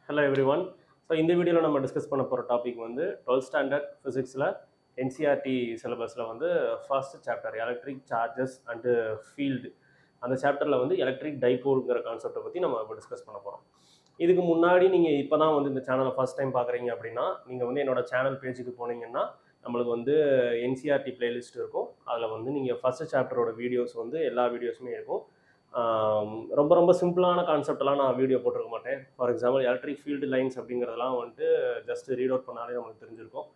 Hello everyone. So இந்த வீடியோவில் நம்ம டிஸ்கஸ் பண்ண போகிற டாபிக் வந்து 12th ஸ்டாண்டர்ட் ஃபிசிக்ஸில் என்சிஆர்டி சிலபஸில் வந்து first chapter electric charges and field அந்த சாப்டரில் வந்து எலக்ட்ரிக் டைபோல்ங்கிற கான்செப்டை பற்றி நம்ம இப்போ டிஸ்கஸ் பண்ண போகிறோம். இதுக்கு முன்னாடி நீங்கள் இப்போ தான் வந்து இந்த சேனலை ஃபஸ்ட் டைம் பார்க்குறீங்க அப்படின்னா நீங்கள் வந்து என்னோட சேனல் பேஜுக்கு போனீங்கன்னா நம்மளுக்கு வந்து என்சிஆர்டி பிளேலிஸ்ட் இருக்கும். அதில் வந்து நீங்கள் ஃபஸ்ட்டு சாப்டரோட வீடியோஸ் வந்து எல்லா வீடியோஸுமே இருக்கும். ரொம்ப ரொம்ப சிம்பிளான கான்செப்டெல்லாம் நான் வீடியோ போட்டிருக்க மாட்டேன். For example electric field lines அப்படிங்கிறதெல்லாம் வந்துட்டு ஜஸ்ட் ரீட் அவுட் பண்ணாலே நம்மளுக்கு தெரிஞ்சிருக்கும்.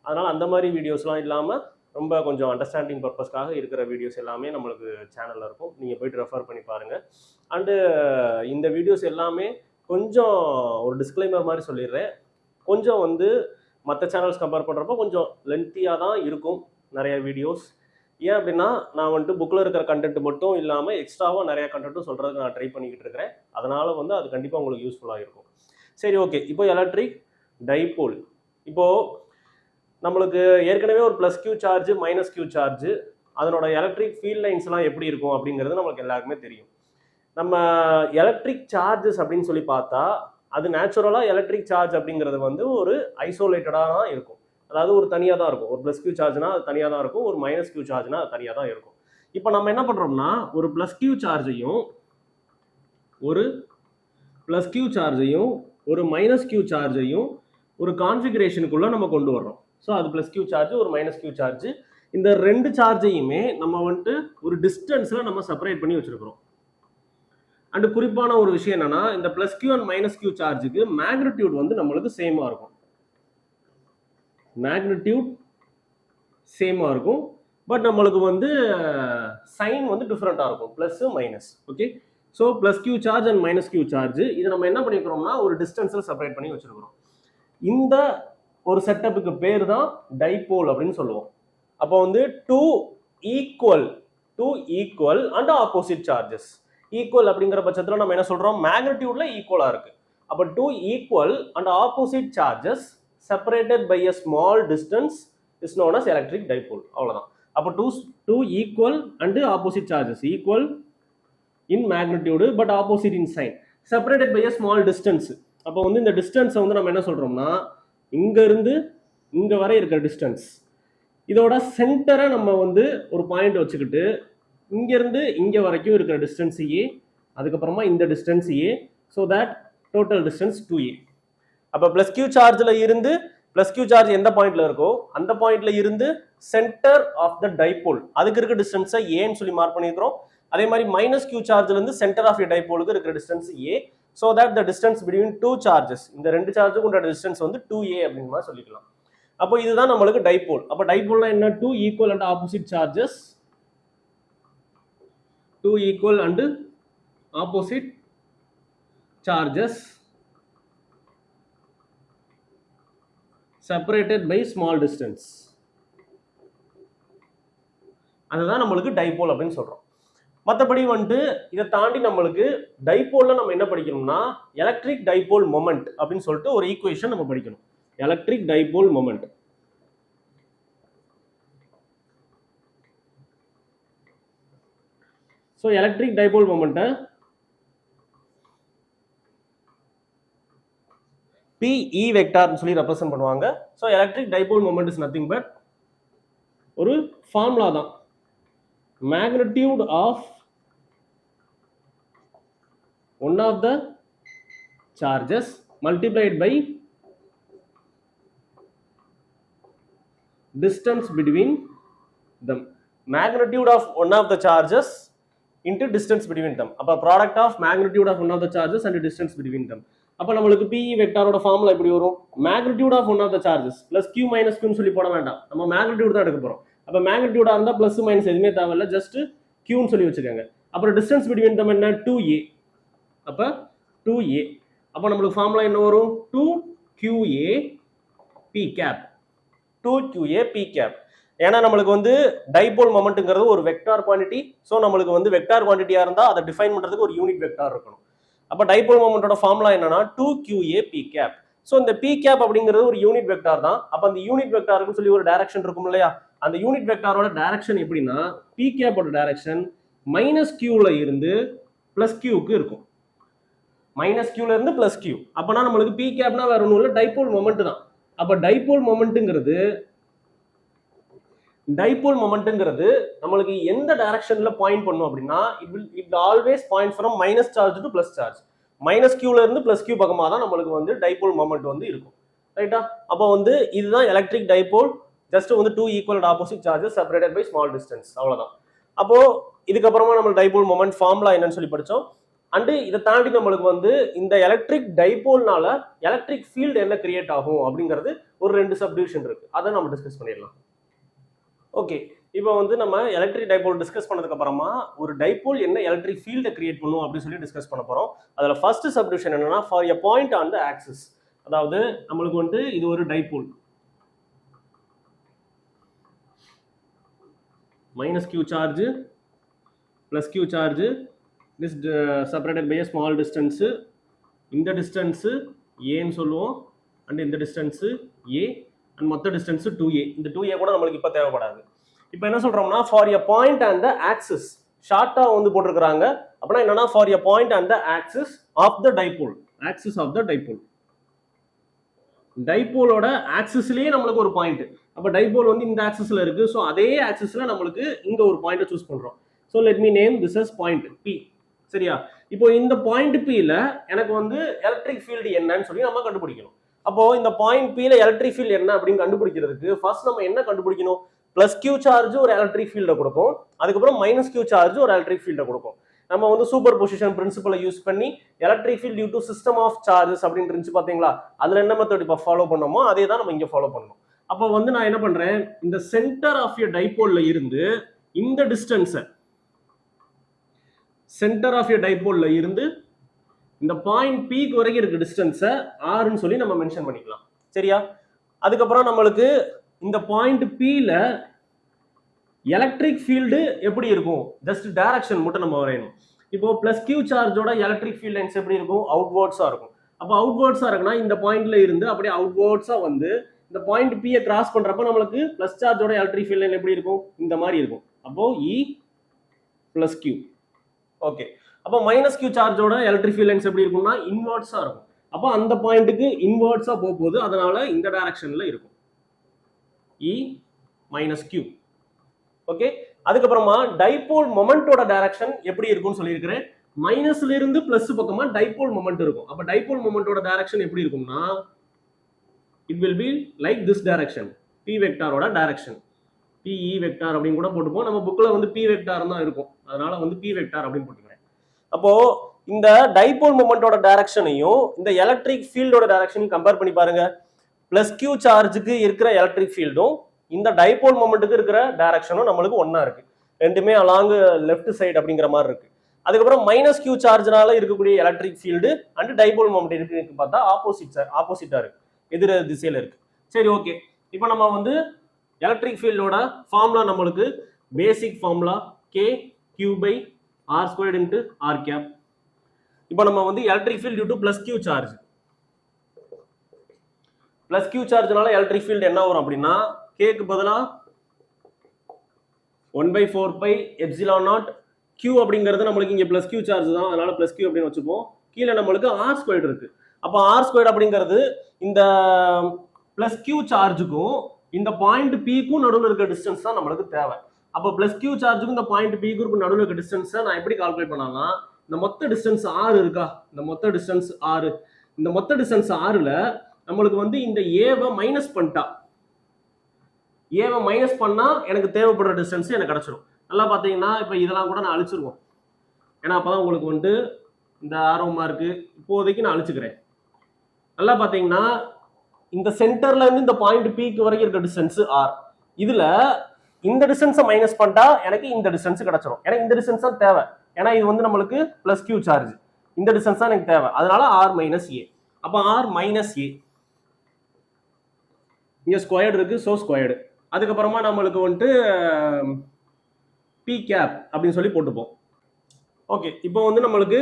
அதனால் அந்த மாதிரி வீடியோஸ்லாம் இல்லாமல் ரொம்ப கொஞ்சம் அண்டர்ஸ்டாண்டிங் பர்பஸ்க்காக இருக்கிற வீடியோஸ் எல்லாமே நம்மளுக்கு சேனலில் இருக்கும். நீங்கள் போய்ட்டு ரெஃபர் பண்ணி பாருங்கள். அண்டு இந்த வீடியோஸ் எல்லாமே கொஞ்சம் ஒரு டிஸ்க்ளைமர் மாதிரி சொல்லிடுறேன். கொஞ்சம் வந்து மற்ற சேனல்ஸ் கம்பேர் பண்ணுறப்போ கொஞ்சம் லென்த்தியாக தான் இருக்கும் நிறைய வீடியோஸ். ஏன் அப்படின்னா நான் வந்துட்டு புக்கில் இருக்கிற கண்டென்ட் மட்டும் இல்லாமல் எக்ஸ்ட்ராவாக நிறையா கண்டென்ட்டும் சொல்கிறதுக்கு நான் ட்ரை பண்ணிக்கிட்டு இருக்கிறேன். அதனால் வந்து அது கண்டிப்பாக உங்களுக்கு யூஸ்ஃபுல்லாக இருக்கும். சரி, ஓகே. இப்போ எலக்ட்ரிக் டைபோல், இப்போது நம்மளுக்கு ஏற்கனவே ஒரு plus Q charge minus Q charge, அதனோட எலக்ட்ரிக் ஃபீல்ட் லைன்ஸ்லாம் எப்படி இருக்கும் அப்படிங்கிறது நம்மளுக்கு எல்லாருக்குமே தெரியும். நம்ம எலக்ட்ரிக் சார்ஜஸ் அப்படின்னு சொல்லி பார்த்தா அது நேச்சுரலாக எலக்ட்ரிக் சார்ஜ் அப்படிங்கிறது வந்து ஒரு ஐசோலேட்டடாக தான் இருக்கும். அதாவது ஒரு தனியாக தான் இருக்கும். ஒரு ப்ளஸ் கியூ சார்ஜ்னா அது தனியாக தான் இருக்கும், ஒரு மைனஸ் கியூ சார்ஜ்னா அது தனியாக தான் இருக்கும். இப்போ நம்ம என்ன பண்ணுறோம்னா ஒரு ப்ளஸ் கியூ சார்ஜையும் ஒரு மைனஸ் கியூ சார்ஜையும் ஒரு கான்ஃபிகரேஷனுக்குள்ளே நம்ம கொண்டு வர்றோம். ஸோ அது ப்ளஸ் கியூ சார்ஜ், ஒரு மைனஸ் கியூ சார்ஜ். இந்த ரெண்டு சார்ஜையுமே நம்ம வந்துட்டு ஒரு டிஸ்டன்ஸில் நம்ம செப்பரேட் பண்ணி வச்சுருக்கிறோம். அண்டு குறிப்பான ஒரு விஷயம் என்னன்னா, இந்த plus Q and minus Q சார்ஜுக்கு மேக்னிடியூட் வந்து நம்மளுக்கு சேமாக இருக்கும். பட் நம்மளுக்கு வந்து சைன் வந்து டிஃப்ரெண்ட்டாக இருக்கும், plus minus. Okay, so plus Q charge and minus Q charge இதை நம்ம என்ன பண்ணிக்கிறோம்னா ஒரு டிஸ்டன்ஸில் செப்பரேட் பண்ணி வச்சுருக்கிறோம். இந்த ஒரு செட்டப்புக்கு பேர் தான் டைபோல் அப்படின்னு சொல்லுவோம். அப்போ வந்து two equal and opposite charges. Equal அப்படிங்கிற பட்சத்தில் நம்ம என்ன சொல்கிறோம், மேக்னிடியூட்ல ஈக்குவலாக இருக்குது. அப்போ two equal and opposite charges separated by a small distance is known as electric dipole. அவ்வளவுதான். அப்போ two equal and opposite charges, equal in magnitude but opposite in sign, separated by a small distance. அப்போ வந்து இந்த டிஸ்டன்ஸை வந்து நம்ம என்ன சொல்றோம்னா இங்க இருந்து இங்க வரை இருக்கிற டிஸ்டன்ஸ், இதோட சென்டரை நம்ம வந்து ஒரு பாயிண்ட் வச்சுக்கிட்டு இங்க இருந்து இங்க வரைக்கும் இருக்கிற டிஸ்டன்ஸ் ஏ, அதுக்கப்புறமா இந்த distance A, so that total distance 2a. அப்போ ப்ளஸ் கியூ சார்ஜில் இருந்து ப்ளஸ் கியூ சார்ஜ் எந்த பாயிண்ட்ல இருக்கோ அந்த பாயிண்ட்ல இருந்து சென்டர் ஆஃப் த டைபோல் அதுக்கு இருக்க டிஸ்டன்ஸை ஏன்னு சொல்லி மார்க் பண்ணியிருக்கிறோம். அதே மாதிரி மைனஸ் கியூ சார்ஜ்ல இருந்து சென்டர் ஆஃப் டைபோலுக்கு இருக்கிற distance A, so that the distance between two charges, இந்த ரெண்டு சார்ஜுக்கு உண்டான டிஸ்டன்ஸ் வந்து 2a அப்படின்னு மாதிரி சொல்லிக்கலாம். அப்போ இதுதான் நம்மளுக்கு டைபோல். அப்போ டைபோல்னா என்ன, two equal and opposite charges, two equal and opposite charges separated by small distance. அதுதான் நம்மளுக்கு டைபோல் அப்படின்னு சொல்றோம். மற்றபடி வந்துட்டு இதை தாண்டி நம்மளுக்கு டைபோல்ல நம்ம என்ன படிக்கணும்னா எலக்ட்ரிக் டைபோல் மொமெண்ட் அப்படின்னு சொல்லிட்டு ஒரு ஈக்குவேஷன் நம்ம படிக்கணும். Electric dipole moment. So electric dipole மொமெண்ட்டை PE வெக்டார்னு சொல்லி ரெப்ரசென்ட் பண்ணுவாங்க. So electric dipole moment is nothing but ஒரு ஃபார்முலா தான். Magnitude of one of the charges multiplied by distance between them. Magnitude of one of the charges into distance between them. அப்போ product of magnitude of one of the charges and distance between them. அப்போ நம்மளுக்கு PE வெக்டாரோட formula எப்படி வரும், magnitude of one of the charges plus Q minus கியூன்னு சொல்லி போட வேண்டாம், நம்ம மேக்னிடியூட் தான் எடுக்க போறோம். அப்போ மேக்னிடியூடா இருந்தால் பிளஸ் மைனஸ் எதுவுமே தேவையில்லை, ஜஸ்ட் கியூன்னு சொல்லி வச்சுக்கோங்க. அப்புறம் டிஸ்டன்ஸ் பிட்வீன் தம் என்ன, 2a. அப்போ 2a. அப்போ நம்மளுக்கு ஃபார்முலா என்ன வரும், 2qa p cap, 2qa p cap. ஏன்னா நம்மளுக்கு வந்து டைபோல் மொமெண்ட்ங்கிறது ஒரு வெக்டார் குவான்டிட்டி. ஸோ நம்மளுக்கு வந்து வெக்டார் குவான்டிட்டியா இருந்தால் அதை டிஃபைன் பண்றதுக்கு ஒரு யூனிட் வெக்டார் இருக்கணும். அப்போ டைபோல் மொமெண்டோட ஃபார்முலா என்னன்னா 2qa p cap. ஸோ இந்த p cap அப்படிங்கிறது ஒரு யூனிட் வெக்டார் தான். அப்போ அந்த யூனிட் வெக்டாருக்கு சொல்லி ஒரு டைரக்ஷன் இருக்கும் இல்லையா, அந்த யூனிட் வெக்டாரோட டைரக்ஷன் எப்படின்னா p cap ஓட டைரக்ஷன் மைனஸ் கியூல இருந்து பிளஸ் கியூக்கு இருக்கும். மைனஸ் கியூல இருந்து பிளஸ் கியூ. அப்பனா நம்மளுக்கு பி கேப்னா வேற ஒன்றும் இல்லை, டைபோல் மொமெண்ட் தான். அப்ப டைபோல் மொமெண்ட்ங்கிறது நம்மளுக்கு எந்த டைரக்ஷன்ல பாயிண்ட் பண்ணும் அப்படின்னா it always point from minus charge to plus charge. Minus கியூல இருந்து பிளஸ் கியூ பக்கமா தான் நம்மளுக்கு வந்து டைபோல் மொமெண்ட் வந்து இருக்கும். ரைட்டா? அப்போ வந்து இதுதான் எலக்ட்ரிக் டைபோல். ஜஸ்ட் வந்து two equal and opposite charges separated by small distance, அவ்வளவுதான். அப்போ இதுக்கப்புறமா நம்ம டைபோல் மொமெண்ட் ஃபார்முலா என்னன்னு சொல்லி படிச்சோம். அண்ட் இதை தாண்டி நம்மளுக்கு வந்து இந்த எலக்ட்ரிக் டைபோல்னால எலக்ட்ரிக் ஃபீல்டு என்ன கிரியேட் ஆகும் அப்படிங்கிறது ஒரு 2 சப்டிவிஷன் இருக்கு. அதை நம்ம டிஸ்கஸ் பண்ணிடலாம். ஓகே, இப்போ வந்து நம்ம எலக்ட்ரிக் டைபோல் டிஸ்கஸ் பண்ணதுக்கு அப்புறமா ஒரு டைபோல் என்ன எலக்ட்ரிக் ஃபீல்டை கிரியேட் பண்ணும் அப்படின்னு சொல்லி டிஸ்கஸ் பண்ண போறோம். அதுல ஃபர்ஸ்ட் சப்டிவிஷன் என்னன்னா for a point on the axis. அதாவது நம்மளுக்கு வந்து இது ஒரு dipole, minus Q charge plus Q charge, this separated by a small distance. இந்த டிஸ்டன்ஸ் ஏன்னு சொல்லுவோம், அண்ட் இந்த டிஸ்டன்ஸ் ஏ, அண்ட் மொத்த டிஸ்டன்ஸ் 2a. இந்த 2a கூட நம்மளுக்கு இப்போ தேவைப்படாது. இப்போ என்ன சொல்றோம்னா for a point and the axis, ஷார்ட்டா வந்து போட்டிருக்கிறாங்க. அப்படின்னா என்னன்னா for a point and the axis of the dipole, axis of the dipole. டைபோலோட ஆக்சிஸ்லயே நம்மளுக்கு ஒரு பாயிண்ட். அப்போ டைபோல் வந்து இந்த ஆக்சிஸ்ல இருக்கு. ஸோ அதே ஆக்சிஸ்ல நம்மளுக்கு இங்க ஒரு பாயிண்ட்டை சூஸ் பண்றோம். So let me name this as point P. சரியா? இப்போ இந்த பாயிண்ட் பில எனக்கு வந்து எலக்ட்ரிக் ஃபீல்டு என்னன்னு சொல்லி நம்ம கண்டுபிடிக்கணும். அப்போ இந்த பாயிண்ட் பில எலக்ட்ரிக் ஃபீல்டு என்ன அப்படின்னு கண்டுபிடிக்கிறதுக்கு ஃபர்ஸ்ட் நம்ம என்ன கண்டுபிடிக்கணும்? பிளஸ் கியூ சார்ஜ் ஒரு எலக்ட்ரிக் ஃபீல்டை கொடுக்கும், அதுக்கப்புறம் மைனஸ் கியூ சார்ஜ் ஒரு எலக்ட்ரிக் ஃபீல்டை கொடுக்கும். நம்ம வந்து சூப்பர் பொசிஷன் பிரின்சிபலை யூஸ் பண்ணி electric field due to system of charges அப்படின்னு இருந்துச்சு பாத்தீங்களா? அதுல என்ன மெத்தட் இப்போ ஃபாலோ பண்ணோமோ அதே தான் நம்ம இங்க ஃபாலோ பண்ணணும். அப்போ வந்து நான் என்ன பண்றேன், இந்த சென்டர் ஆஃப் எ டைபோல்ல இருந்து இந்த டிஸ்டன்ஸை, சென்டர் ஆஃப் எ டைபோல்ல இருந்து இந்த பாயிண்ட் பீக்கு வரைக்கும் இருக்கு டிஸ்டன்ஸை ஆர்ன்னு சொல்லி நம்ம மென்ஷன் பண்ணிக்கலாம். சரியா? அதுக்கப்புறம் நம்மளுக்கு இந்த பாயிண்ட் பில எலக்ட்ரிக் ஃபீல்டு எப்படி இருக்கும், ஜஸ்ட் டைரக்ஷன் மட்டும் நம்ம வரையணும். இப்போ பிளஸ் கியூ சார்ஜோட எலக்ட்ரிக் ஃபீல்ட் லைன்ஸ் எப்படி இருக்கும்? அவுட்வர்ட்ஸா இருக்கும். அப்போ அவுட்வர்ட்ஸா இருக்குன்னா இந்த பாயிண்ட்ல இருந்து அப்படியே அவுட்வர்ட்ஸா வந்து இந்த பாயிண்ட் பியை கிராஸ் பண்றப்ப நம்மளுக்கு பிளஸ் சார்ஜோட எலக்ட்ரிக் ஃபீல்ட் லைன் எப்படி இருக்கும்? இந்த மாதிரி இருக்கும். அப்போ இ பிளஸ் கியூ. ஓகே, அப்போ மைனஸ் கியூ சார்ஜோட எலக்ட்ரிக் ஃபீல்ட் லைன்ஸ் எப்படி இருக்கும்னா இன்வர்ட்ஸா இருக்கும். அப்போ அந்த பாயிண்ட்டுக்கு இன்வர்ட்ஸா போகுது, அதனால இந்த டைரக்ஷன்ல இருக்கும் இ மைனஸ் கியூ. ஓகே, அதுக்கப்புறமா டைபோல் மொமெண்டோட டைரக்ஷன் எப்படி இருக்கும்னு சொல்லியிருக்கிறேன். மைனஸ்ல இருந்து பிளஸ் பக்கமா டைபோல் மொமெண்ட் இருக்கும். அப்ப டைபோல் மொமெண்டோட டைரக்ஷன் எப்படி இருக்கும்னா it will be like this direction, P வெக்டாரோட டைரக்ஷன், பிஇ வெக்டார் அப்படின்னு கூட போட்டுப்போம். நம்ம புக்ல வந்து பி வெக்டார் தான் இருக்கும், அதனால வந்து பி வெக்டார் அப்படின்னு போட்டுக்கிறேன். அப்போ இந்த டைபோல் மொமெண்டோட டைரக்ஷனையும் இந்த எலக்ட்ரிக் ஃபீல்டோட டைரக்ஷனையும் கம்பேர் பண்ணி பாருங்க. பிளஸ் கியூ சார்ஜுக்கு இருக்கிற எலக்ட்ரிக் ஃபீல்டும் இந்த டைபோல் மொமெண்ட்டுக்கு இருக்கிற டைரக்ஷனும் நம்மளுக்கு ஒன்னா இருக்கு. ரெண்டுமே அலாங் லெஃப்ட் சைடு அப்படிங்கிற மாதிரி இருக்கு. அதுக்கப்புறம் மைனஸ் கியூ சார்ஜ்னால இருக்கக்கூடிய electric field and dipole moment இருக்கு பார்த்தா ஆப்போசிட்டா இருக்கு, எதிர திசையில இருக்கு. சரி, ஓகே. இப்போ நம்ம வந்து எலக்ட்ரிக் ஃபீல்டோட ஃபார்முலா நம்மளுக்கு basic formula K Q by R squared into R cap. இப்போ நம்ம வந்து electric field due to plus Q charge, plus Q சார்ஜ்னால எலக்ட்ரிக் ஃபீல்டு என்ன வரும் அப்படின்னா கேக்கு பதிலா 1/4 பை எப்சிலான் நாட். கியூ அப்படிங்கிறது நம்மளுக்கு இங்கே பிளஸ் கியூ சார்ஜ் தான், அதனால பிளஸ் கியூ அப்படின்னு வச்சுப்போம். கீழே நம்மளுக்கு ஆர் ஸ்கொயர்டு இருக்கு. அப்போ ஆர் ஸ்கொயர்டு அப்படிங்கிறது இந்த பிளஸ் கியூ சார்ஜுக்கும் இந்த பாயிண்ட் பிக்கும் நடுவில் இருக்க டிஸ்டன்ஸ் தான் நம்மளுக்கு தேவை. அப்போ பிளஸ் கியூ சார்ஜுக்கும் இந்த பாயிண்ட் பிக்கும் நடுவில் இருக்க டிஸ்டன்ஸை நான் எப்படி கால்குலேட் பண்ணாங்கன்னா இந்த மொத்த டிஸ்டன்ஸ் 6 இருக்கா, இந்த மொத்த டிஸ்டன்ஸ் 6, இந்த மொத்த டிஸ்டன்ஸ் 6ல நம்மளுக்கு வந்து இந்த ஏவை மைனஸ் பண்ணிட்டா, ஏவை மைனஸ் பண்ணா எனக்கு தேவைப்படுற டிஸ்டன்ஸ் எனக்கு கிடைச்சிடும். நல்லா பார்த்தீங்கன்னா இப்போ இதெல்லாம் கூட நான் அழிச்சிருவோம், ஏன்னா அப்பதான் உங்களுக்கு வந்துட்டு இந்த ஆர்வமா இருக்கு. இப்போதைக்கு நான் அழிச்சுக்கிறேன். நல்லா பார்த்தீங்கன்னா இந்த சென்டர்ல இருந்து இந்த பாயிண்ட் பிக்கு வரைக்கும் இருக்க டிஸ்டன்ஸ் ஆர். இதுல இந்த டிஸ்டன்ஸை மைனஸ் பண்ணிட்டா எனக்கு இந்த டிஸ்டன்ஸ் கிடைச்சிடும். ஏன்னா இந்த டிஸ்டன்ஸ் தான் தேவை, ஏன்னா இது வந்து நம்மளுக்கு பிளஸ் கியூ சார்ஜ், இந்த டிஸ்டன்ஸ் தான் எனக்கு தேவை. அதனால ஆர் மைனஸ் ஏ. அப்போ ஆர் மைனஸ் ஏ இங்க ஸ்கொயர்டு இருக்கு, ஸோ ஸ்கொயர்டு. அதுக்கப்புறமா நம்மளுக்கு வந்துட்டு பி கேப் அப்படின்னு சொல்லி போட்டுப்போம். ஓகே, இப்போ வந்து நம்மளுக்கு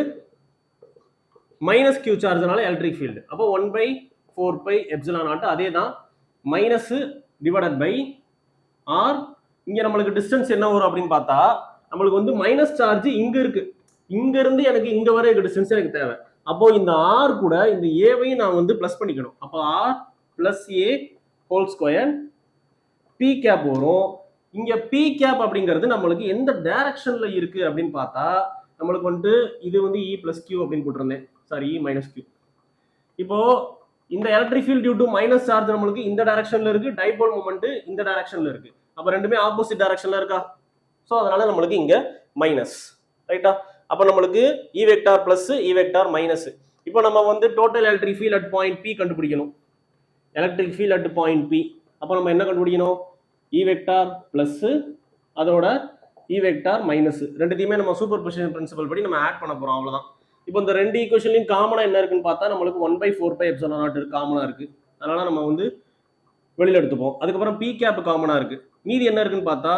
மைனஸ் கியூ சார்ஜ்னால எலக்ட்ரிக் ஃபீல்டு, அப்போ 1/4 பை எப்சிலான் நாட், அதே தான் மைனஸ் டிவைடட் பை ஆர். இங்க நம்மளுக்கு டிஸ்டன்ஸ் என்ன வரும் அப்படின்னு பார்த்தா நம்மளுக்கு வந்து மைனஸ் சார்ஜ் இங்க இருக்கு, இங்க இருந்து எனக்கு இங்க வரை டிஸ்டன்ஸ் எனக்கு தேவை. அப்போ இந்த ஆர் கூட இந்த ஏவையும் நான் வந்து பிளஸ் பண்ணிக்கணும். அப்போ R plus A whole square B gap வரும். இங்க பி கேப் அப்படிங்கிறது நம்மளுக்கு எந்த டைரக்ஷன்ல இருக்கு அப்படின்னு பார்த்தா நம்மளுக்கு வந்துட்டு இது வந்து இ பிளஸ் கியூ அப்படின்னு போட்டிருந்தேன், சாரி இ மைனஸ் கியூ. இப்போ இந்த electric field due to minus charge நம்மளுக்கு இந்த டைரக்ஷன்ல இருக்கு, டைபோல் மூமெண்ட் இந்த டைரக்ஷன்ல இருக்கு. அப்ப ரெண்டுமே ஆப்போசிட் டைரக்ஷன்ல இருக்கா? ஸோ அதனால நம்மளுக்கு இங்க மைனஸ், ரைட்டா? அப்ப நம்மளுக்கு E vector plus E vector minus. இப்போ நம்ம வந்து total electric field at point P கண்டுபிடிக்கணும். Electric field at point P அப்போ நம்ம என்ன கண்டுபிடிக்கணும்? இ வெக்டார் பிளஸ் அதோட இ வெக்டார் மைனஸ் ரெண்டுத்தையுமே நம்ம சூப்பர் பொசிஷன் பிரின்சிபல் படி நம்ம ஆட் பண்ண போறோம், அவ்வளவுதான். இப்போ இந்த ரெண்டு ஈக்குவேஷன்லையும் காமனா என்ன இருக்குன்னு பார்த்தா நம்மளுக்கு 1/4πε0 காமனா இருக்கு. அதனால நம்ம வந்து வெளியில எடுத்துப்போம். அதுக்கப்புறம் பி கேப் காமனா இருக்கு. மீதி என்ன இருக்குன்னு பார்த்தா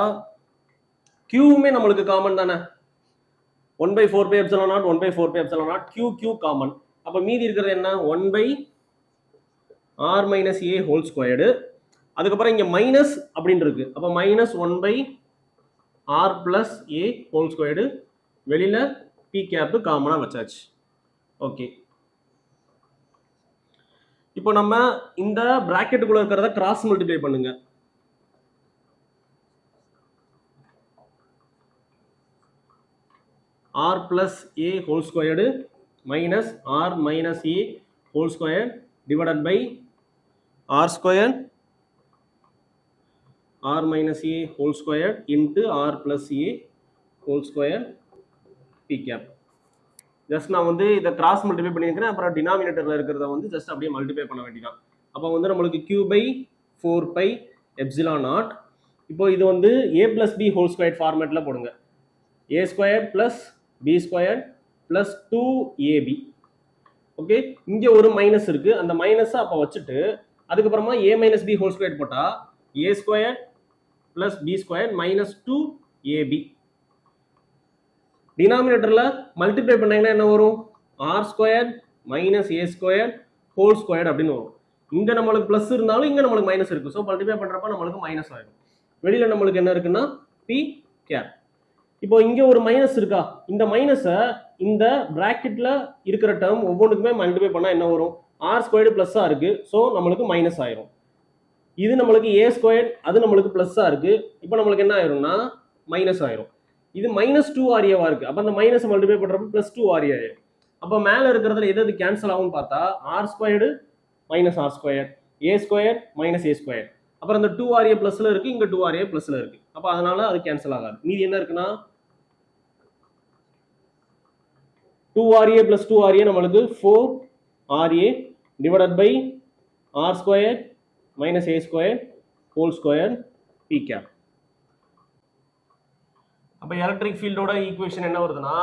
கியூவுமே நம்மளுக்கு காமன் தானே. 1/4πε0 1/4πε0 கியூ காமன். அப்ப மீதி இருக்கிறது என்ன? 1/r மைனஸ் ஏ ஹோல் ஸ்கொயர்டு. அதுக்கப்புறம் இங்க மைனஸ் அப்படின்னு இருக்கு. அப்ப minus 1/r plus A whole squared. வெளியில பி கேப் காமனா வச்சாச்சு. ஓகே, இப்போ நம்ம இந்த பிராக்கெட்டுக்குள்ள இருக்கிறத கிராஸ் மல்டிப்ளை பண்ணுங்க. r plus a whole squared minus r minus a whole squared divided by r squared r minus a whole squared into r plus a whole squared p cap. Just நான் வந்து இதை cross multiply பண்ணியிருக்கிறேன். அப்புறம் டினாமினேட்டர்ல இருக்கிறத வந்து just அப்படியே multiply பண்ண வேண்டியதான். அப்போ வந்து நம்மளுக்கு q/4πε0. இப்போ இது வந்து a plus b whole squared ஃபார்மேட்ல போடுங்க. a squared plus b squared plus 2ab. Okay, இங்க ஒரு மைனஸ் இருக்கு. அந்த மைனஸ் அப்ப வச்சுட்டு அதுக்கப்புறமா a minus b whole squared போட்டா a squared plus b squared minus 2ab. டினாமினேட்டர்ல மல்டிப்ளை பண்ணீங்கன்னா என்ன வரும்? r squared minus a squared whole squared அப்படின்னு வரும். இங்க நம்மளுக்கு பிளஸ் இருந்தாலும் இங்க நம்மளுக்கு மைனஸ் இருக்கு. ஸோ மல்டிப்ளை பண்றப்ப நம்மளுக்கு மைனஸ் ஆயிடும். வெளியில நம்மளுக்கு என்ன இருக்குன்னா p cap. இப்போ இங்க ஒரு மைனஸ் இருக்கா? இந்த மைனஸை இந்த பிராக்கெட்ல இருக்கிற டேர்ம் ஒவ்வொன்றுக்குமே மல்டிப்ளை பண்ணா என்ன வரும்? ஆர் ஸ்கொயர்டு பிளஸ்ஸா இருக்கு. ஸோ நம்மளுக்கு மைனஸ் ஆயிரும். இது நம்மளுக்கு ஏ ஸ்கொயர், அது நம்மளுக்கு பிளஸ்ஸா இருக்கு. இப்போ நம்மளுக்கு என்ன ஆயிரும்னா மைனஸ் ஆயிரும். இது மைனஸ் 2RAவா இருக்கு. அப்போ அந்த மைனஸ் மல்டிப்ளை பண்றப்ப பிளஸ் 2RA ஆயிரும். அப்போ மேல இருக்கிறதுல எது கேன்சல் ஆகும்னு பார்த்தா R squared minus R square, A square minus A square. அப்புறம் அந்த 2RA பிளஸ்ல இருக்கு, இங்க 2RA பிளஸ்ல இருக்கு. அப்போ அதனால அது கேன்சல் ஆகாது. மீதி என்ன இருக்குன்னா 2RA plus 2RA நம்மளுக்கு 4RA divided by R square minus A square whole square P cap. அப்ப எலக்ட்ரிக் ஃபீல்டோட ஈக்குவேஷன் என்ன வருதுன்னா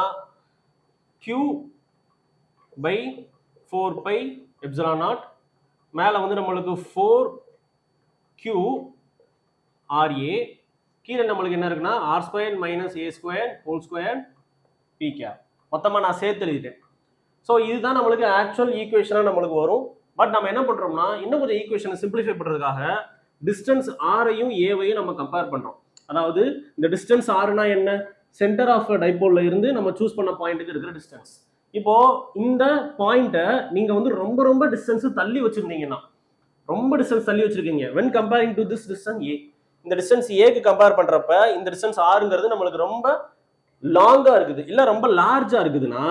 Q by 4πε0. மேல வந்து நம்மளுக்கு 4QRA, கீழே நம்மளுக்கு என்ன இருக்குன்னா R square minus A square whole square P cap. மொத்தமாக நான் சேர்த்து எழுதிட்டேன். ஸோ இதுதான் நம்மளுக்கு ஆக்சுவல் ஈக்குவேஷனாக நம்மளுக்கு வரும். பட் நம்ம என்ன பண்ணுறோம்னா இன்னும் கொஞ்சம் ஈக்குவேஷனை சிம்பிளிஃபை பண்ணுறதுக்காக டிஸ்டன்ஸ் ஆரையும் ஏவையும் நம்ம கம்பேர் பண்ணுறோம். அதாவது இந்த டிஸ்டன்ஸ் ஆறுனா என்ன? சென்டர் ஆஃப் டைபோல்ல இருந்து நம்ம சூஸ் பண்ண பாயிண்ட்டுக்கு இருக்கிற டிஸ்டன்ஸ். இப்போ இந்த பாயிண்ட்டை நீங்க வந்து ரொம்ப ரொம்ப டிஸ்டன்ஸ் தள்ளி வச்சிருந்தீங்கன்னா, ரொம்ப டிஸ்டன்ஸ் தள்ளி வச்சிருக்கீங்க when comparing to this distance a, இந்த டிஸ்டன்ஸ் ஏக்கு கம்பேர் பண்றப்ப இந்த டிஸ்டன்ஸ் ஆறுங்கிறது நம்மளுக்கு ரொம்ப லாங்கா இருக்குது, இல்ல ரொம்ப லார்ஜா இருக்குதுன்னா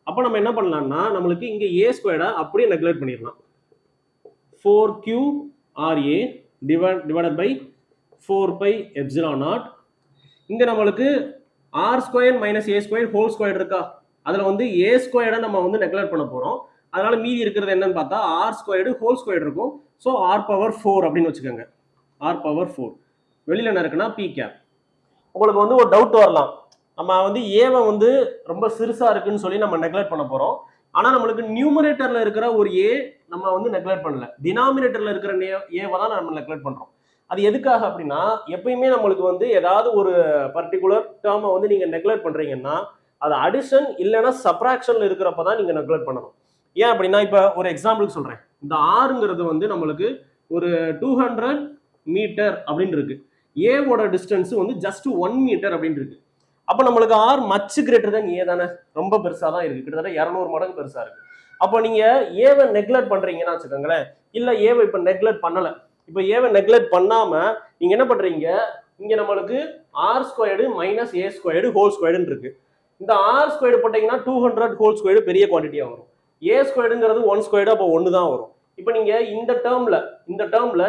அப்ப நம்ம என்ன பண்ணலாம்னா நம்மளுக்கு இங்க ஏ ஸ்கொயர்டா அப்படியே நெக்லெக்ட் பண்ணிடலாம். 4QRA divided by 4πε0. இங்க நம்மளுக்கு R square minus A square whole square இருக்கா? அதுல வந்து ஏ ஸ்கொயர்டை நம்ம வந்து நெக்லெக்ட் பண்ண போறோம். அதனால மீதி இருக்கிறது என்னன்னு பார்த்தா ஆர் ஸ்கொயர்டு ஹோல் ஸ்கொயர் இருக்கும். ஸோ r⁴ அப்படின்னு வச்சுக்கோங்க. r⁴ வெளியில என்ன இருக்குன்னா பி கேப். உங்களுக்கு வந்து ஒரு டவுட் வரலாம், நம்ம வந்து ஏவை வந்து ரொம்ப சிறுசா இருக்குன்னு சொல்லி நம்ம நெக்லெக்ட் பண்ண போறோம். ஆனா நம்மளுக்கு நியூமரேட்டர்ல இருக்கிற ஒரு ஏ நம்ம வந்து நெக்லெக்ட் பண்ணல, டினாமினேட்டர்ல இருக்கிற ஏவை தான் நம்ம நெக்லெக்ட் பண்றோம். அது எதுக்காக அப்படின்னா எப்பயுமே நம்மளுக்கு வந்து ஏதாவது ஒரு பர்டிகுலர் டேர்மை வந்து நீங்க நெக்லெக்ட் பண்றீங்கன்னா அது அடிஷன் இல்லைன்னா சப்ராக்ஷன்ல இருக்கிறப்ப தான் நீங்க நெக்லெக்ட் பண்ணணும். ஏன் அப்படின்னா இப்ப ஒரு எக்ஸாம்பிளுக்கு சொல்றேன். இந்த ஆறுங்கிறது வந்து நம்மளுக்கு ஒரு 200 மீட்டர் அப்படின்னு இருக்கு. ஏவோட டிஸ்டன்ஸ் வந்து ஜஸ்ட் 1 மீட்டர் அப்படின்னு இருக்கு. அப்ப நம்மளுக்கு ஆர் மச் கிரேட்டர் தென் ஏ தானே, ரொம்ப பெருசா தான் இருக்கு, கிட்டத்தட்ட 200 மடங்கு பெருசா இருக்கு. அப்போ நீங்க ஏவை நெக்லெக்ட் பண்றீங்கன்னா வச்சுக்கோங்களேன், இல்ல ஏவை இப்ப நெக்லெக்ட் பண்ணல, இப்ப ஏவை நெக்லெக்ட் பண்ணாம நீங்க என்ன பண்றீங்க, இங்க நம்மளுக்கு ஆர் ஸ்கொயர்டு மைனஸ் ஏ ஸ்கொயர்டு ஹோல் ஸ்கொயர்டுன்னு இருக்கு. இந்த ஆர் ஸ்கொயர்டு போட்டீங்கன்னா 200 ஹோல் ஸ்கொயர்டு பெரிய குவான்டிட்டியா வரும். ஏ ஸ்கொயர்டுங்கிறது 1 ஸ்கொயர்டு, அப்போ 1 தான் வரும். இப்போ நீங்க இந்த டேர்ம்ல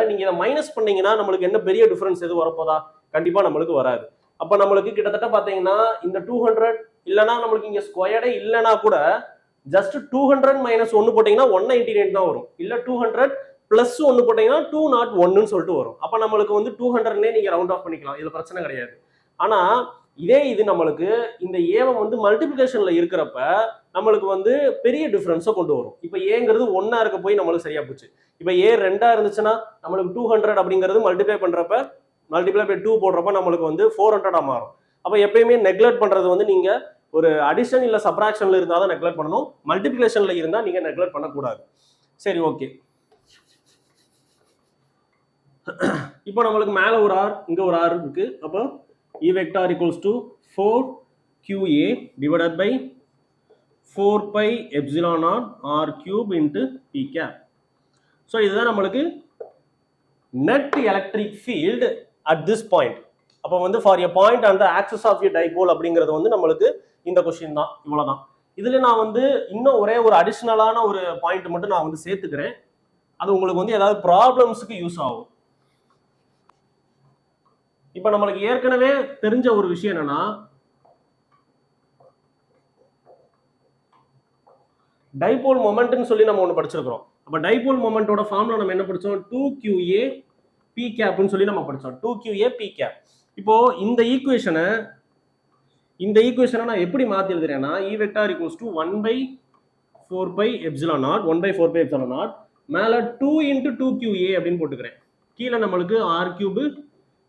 நீங்க இதை மைனஸ் பண்ணீங்கன்னா நம்மளுக்கு என்ன பெரிய டிஃபரன்ஸ் எது வரப்போதா? கண்டிப்பா நம்மளுக்கு வராது. அப்ப நம்மளுக்கு கிட்டத்தட்ட பாத்தீங்கன்னா இந்த 200 இல்லைன்னா நம்மளுக்கு இங்க ஸ்கொயர்டே இல்லைன்னா கூட ஜஸ்ட் 200 மைனஸ் 1 போட்டீங்கன்னா 199 தான் வரும். இல்ல 200 பிளஸ் 1 போட்டீங்கன்னா 201 சொல்லிட்டு வரும். அப்ப நம்மளுக்கு வந்து 200 நீங்க ரவுண்ட் ஆஃப் பண்ணிக்கலாம், இதுல பிரச்சனை கிடையாது. ஆனா இதே இது நம்மளுக்கு இந்த ஏவம் வந்து மல்டிபிளிகேஷன்ல இருக்கிறப்ப நம்மளுக்கு வந்து பெரிய டிஃபரன்ஸை கொண்டு வரும். இப்ப ஏங்கிறது 1 இருக்க போய் நம்மளுக்கு சரியா போச்சு. இப்ப ஏ 2 இருந்துச்சுன்னா நம்மளுக்கு 200 அப்படிங்கிறது மல்டிப்ளை பை 2 போடுறப்ப நம்மளுக்கு வந்து 400 மாறும். அப்ப எப்பயுமே நெக்லெக்ட் பண்றது வந்து நீங்க ஒரு அடிஷன் இல்ல சப்ராக்ஷன்ல இருந்தா தான் நெக்லெக்ட் பண்ணணும், மல்டிபிளிகேஷன்ல இருந்தா நீங்க நெக்லெக்ட் பண்ணக்கூடாது. சரி, ஓகே. இப்போ நம்மளுக்கு மேல ஒரு ஆர், இங்க ஒரு ஆர் இருக்கு. அப்போ E vector equals to 4QA divided by 4 pi epsilon naught R cube into P cap. So இதுதான் நம்மளுக்கு net electric field at this point. அப்போ வந்து for a point on the axis of a dipole அப்படிங்கிறது வந்து நம்மளுக்கு இந்த question தான், இவ்வளவுதான். இதுல நான் வந்து இன்னும் ஒரே ஒரு அடிஷனலான ஒரு பாயிண்ட் மட்டும் நான் வந்து சேர்த்துக்கிறேன். அது உங்களுக்கு வந்து ஏதாவது ப்ராப்ளம்ஸுக்கு யூஸ் ஆகும். இப்ப நம்மளுக்கு ஏற்கனவே தெரிஞ்ச ஒரு விஷயம் என்னன்னா, டைபோல் மொமெண்ட்னு சொல்லி நம்ம ஒன்று படிச்சிருக்கிறோம். அப்ப டைபோல் மொமெண்டோட ஃபார்முலா நம்ம என்ன படிச்சோம், 2QA P கேப்னு சொல்லி நம்ம படிச்சோம். 2QA P gap. இப்போ இந்த ஈக்குவேஷனை நான் எப்படி மாத்தி எழுதுறேன்னா, E vector equals to 1/4 pi epsilon naught 1/4 pi epsilon naught மேல 2 into 2QA அப்படின்னு போட்டுக்கிறேன். கீழே நம்மளுக்கு R cube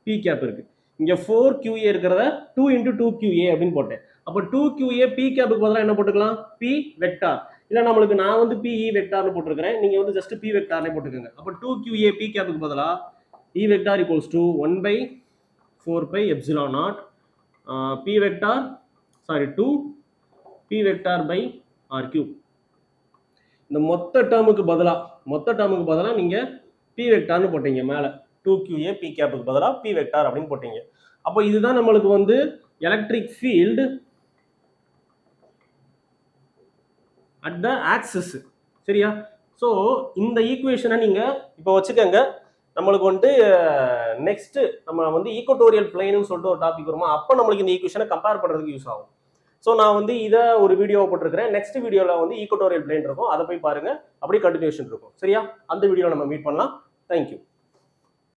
P கேப் இருக்கு. இங்க 4QA இருக்கிறத 2 into 2QA அப்படின்னு போட்டேன். அப்போ 2QA P கேப்புக்கு பதிலாக என்ன போட்டுக்கலாம், P வெக்டார். இல்ல நம்மளுக்கு நான் வந்து PE வெக்டார்னு போட்டிருக்கிறேன், நீங்க வந்து ஜஸ்ட் P வெக்டார்னே போட்டுக்கோங்க. அப்போ 2QA P கேப்புக்கு பதிலாக E vector equals to 1/4 pi epsilon naught P vector 2 P vector by R cube. இந்த மொத்த டேர்முக்கு பதிலாக நீங்க P வெக்டார்னு போட்டீங்க, மேல 2QA P கேப்புக்கு பதிலாக P வெக்டார் அப்படின்னு போட்டீங்க. அப்போ இதுதான் நம்மளுக்கு வந்து electric field at the axis. சரியா? ஸோ இந்த ஈக்குவேஷனை நீங்க இப்போ வச்சுக்கோங்க. நம்மளுக்கு வந்து நெக்ஸ்ட் நம்ம வந்து ஈக்குவட்டோரியல் பிளேன்னு சொல்லிட்டு ஒரு டாபிக் வருமா, அப்போ நம்மளுக்கு இந்த ஈக்குவேஷனை கம்பேர் பண்றதுக்கு யூஸ் ஆகும். ஸோ நான் வந்து இதை ஒரு வீடியோ போட்டிருக்கிறேன். நெக்ஸ்ட் வீடியோவில் வந்து ஈக்குவட்டோரியல் பிளேன் இருக்கும், அதை போய் பாருங்க. அப்படியே கண்டினியூஷன் இருக்கும். சரியா? அந்த வீடியோவில் நம்ம மீட் பண்ணலாம். தேங்க்யூ.